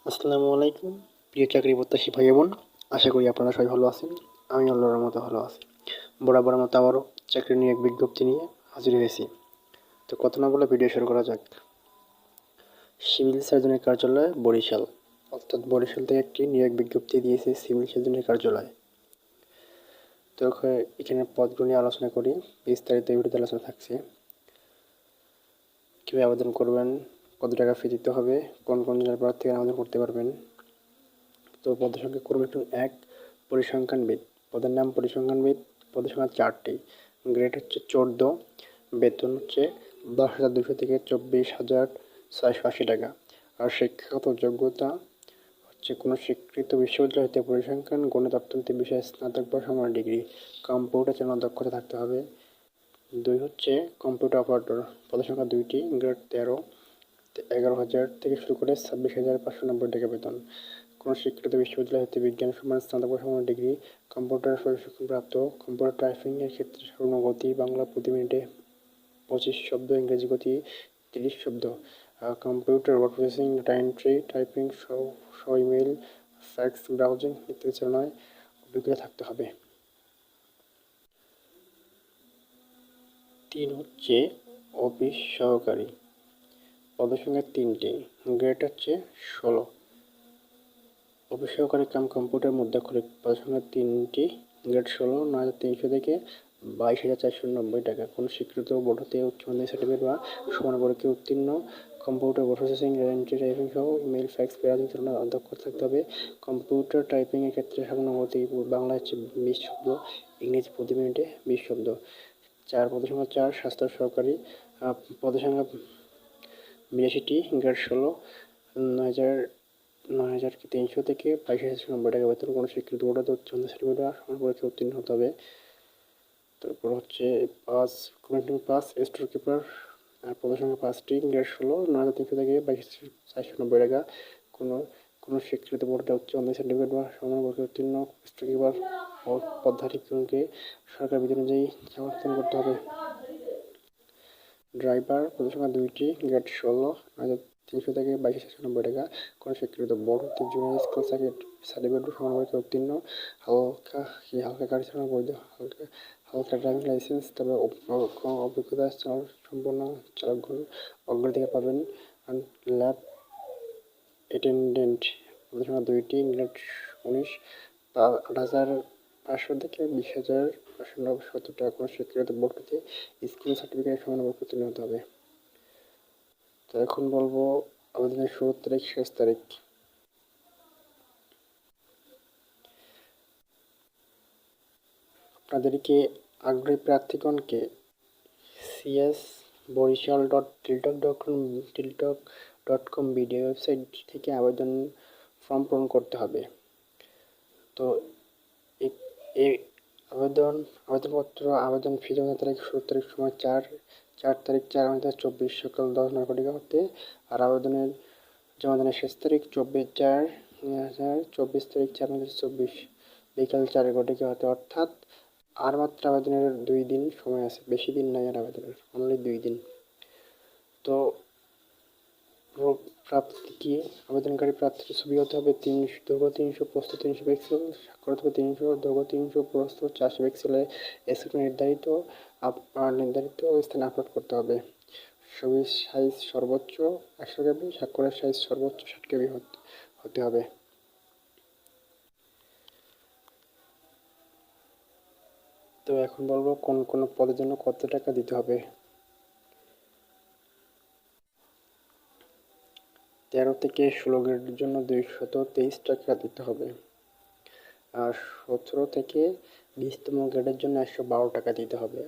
আসসালামু আলাইকুম প্রিয় চাকরি প্রত্যাশী ভাই বোন, আশা করি আপনারা সবাই ভালো আছেন। আমি আল্লাহর মতো ভালো আছি। বরাবর মতো আবারও চাকরি নিয়ে এক বিজ্ঞপ্তি নিয়ে হাজির হয়েছি। তো কথা না বলে ভিডিও শুরু করা যাক। সিভিল সার্জনের কার্যালয় বরিশাল, অর্থাৎ বরিশাল থেকে একটি নিয়োগ বিজ্ঞপ্তি দিয়েছে সিভিল সার্জনের কার্যালয়। তো এখানে পদগুলো নিয়ে আলোচনা করি, বিস্তারিত এই ভিডিওতে আলোচনা থাকছে। কীভাবে আবেদন করবেন, কত টাকা ফি দিতে হবে, কোন কোন জেলার প্রার্থী আবেদন করতে পারবেন। তো পদের সংখ্যা করবে একটু 1 পরিসংখ্যানবিদ, পদের নাম পরিসংখ্যানবিদ, পদের সংখ্যা 4টি, গ্রেড হচ্ছে 14, বেতন হচ্ছে 10,200 থেকে 24,680 টাকা। আর শিক্ষাগত যোগ্যতা হচ্ছে কোনো স্বীকৃত বিশ্ববিদ্যালয় হতে পরিসংখ্যান, গণিত, অর্থনীতি বিষয়ে স্নাতক বা সমান ডিগ্রি, কম্পিউটার চালানোর দক্ষতা থাকতে হবে। 2 হচ্ছে কম্পিউটার অপারেটর, পদের সংখ্যা 2টি, গ্রেড 13, 11,000 থেকে শুরু করে 26,590 টাকা বেতন। কোনো স্বীকৃত বিশ্ববিদ্যালয় হতে বিজ্ঞান সম্মান স্নাতক বা সমান ডিগ্রি, কম্পিউটার প্রশিক্ষণপ্রাপ্ত, কম্পিউটার টাইপিংয়ের ক্ষেত্রে সর্বনিম্ন গতি বাংলা প্রতি মিনিটে 25 শব্দ, ইংরেজি গতি 30 শব্দ, computer word processing, data entry, typing সহ ইমেল, ফ্যাক্স, ব্রাউজিং ইত্যাদি চালনায় অভিজ্ঞতা থাকতে হবে। 3 হচ্ছে অফিস সহকারী, পদের সংখ্যা 3টি, গ্রেড হচ্ছে 16, অফিস সহকারী কাম কম্পিউটার মুদ্রাক্ষরিক, পদের সংখ্যা 3টি, গ্রেড 16, 9,300 থেকে 22,490 টাকা। কোনো স্বীকৃত বোর্ড হতে উচ্চ মাধ্যমিক সার্টিফিকেট বা সমান পরীক্ষায় উত্তীর্ণ, computer word processing, data entry, typing সহ ইমেল, ফ্যাক্স, ব্রাউজিং চালানোর দক্ষতা থাকতে হবে। কম্পিউটার টাইপিংয়ের ক্ষেত্রে সর্বনিম্ন গতি বাংলা হচ্ছে 20 শব্দ, ইংরেজি প্রতি মিনিটে 20 শব্দ। 4 পদের সংখ্যা 4 স্বাস্থ্য সহকারী, পদের সংখ্যা 82টি, গ্রেড 16, 9,300 থেকে 22,990 টাকা বেতন। কোনো স্বীকৃত বোর্ড হতে উচ্চ মাধ্যমিক সার্টিফিকেট বা সমান পরীক্ষায় উত্তীর্ণ হতে হবে। তারপর হচ্ছে 5 কমিউনিটি 5 স্টোর কিপার, পদের সংখ্যা 5টি, গ্রেড 16, 9,300 থেকে 22,490 টাকা। কোনো স্বীকৃত বোর্ড হতে উচ্চ মাধ্যমিক সার্টিফিকেট বা সমান পরীক্ষায় উত্তীর্ণ স্টোর কিপার পদধারীকে সরকার বিধি অনুযায়ী সমর্থন করতে হবে। ড্রাইভার, পদের সংখ্যা 2টি, গ্রেড 16, 9,300 থেকে 22,490 টাকা। কোনো স্বীকৃত বোর্ড হতে জুনিয়র স্কুল সার্টিফিকেট বা সমান পরীক্ষায় উত্তীর্ণ, হালকা গাড়ি চালানোর বৈধ হালকা ড্রাইভিং লাইসেন্স, তবে অভিজ্ঞতা সম্পন্ন চালকগণ অগ্রাধিকার পাবেন। ল্যাব অ্যাটেন্ডেন্ট, পদের সংখ্যা 2টি, গ্রেড 19, 8,500 থেকে 20,570 টাকা। কোনো স্বীকৃত বোর্ড হতে স্কুল সার্টিফিকেট সমান পরীক্ষায় উত্তীর্ণ হতে হবে। তো এখন বলবো আবেদনের শুরুর তারিখ, শেষ তারিখ। আপনাদেরকে আগ্রহী প্রার্থীগণকে cs.borichal.tiltok.com ভিডিও ওয়েবসাইট থেকে আবেদন ফর্ম পূরণ করতে হবে। তো এই আবেদনপত্র আবেদন ফি জমা তারিখ, শুরুর তারিখ, সময় 4 তারিখ 4/2024 সকাল 10:09 হতে, আর আবেদনের জমাদানের শেষ তারিখ 24 তারিখ 4/2024 বিকাল 4 হতে। অর্থাৎ আর মাত্র আবেদনের 2 দিন সময় আছে, বেশি দিন নাই আর আবেদনের, অনলি 2 দিন। তো প্রার্থী আবেদনকারী প্রার্থীর ছবি হতে হবে দৈর্ঘ্য 300, প্রস্থ 300 পিক্সেল, স্বাক্ষর হতে হবে 300, দৈর্ঘ্য 300, প্রস্থ 400 পিক্সেলে নির্ধারিত স্থানে আপলোড করতে হবে। ছবির সাইজ সর্বোচ্চ 100 কেবি, স্বাক্ষরের সাইজ সর্বোচ্চ 60 কেবি হতে হবে। তো এখন বলবো কোন কোন পদের জন্য কত টাকা দিতে হবে। 13 থেকে 16 গ্রেডের জন্য 223 টাকা দিতে হবে, আর 17 থেকে 20তম গ্রেডের জন্য 112 টাকা দিতে হবে।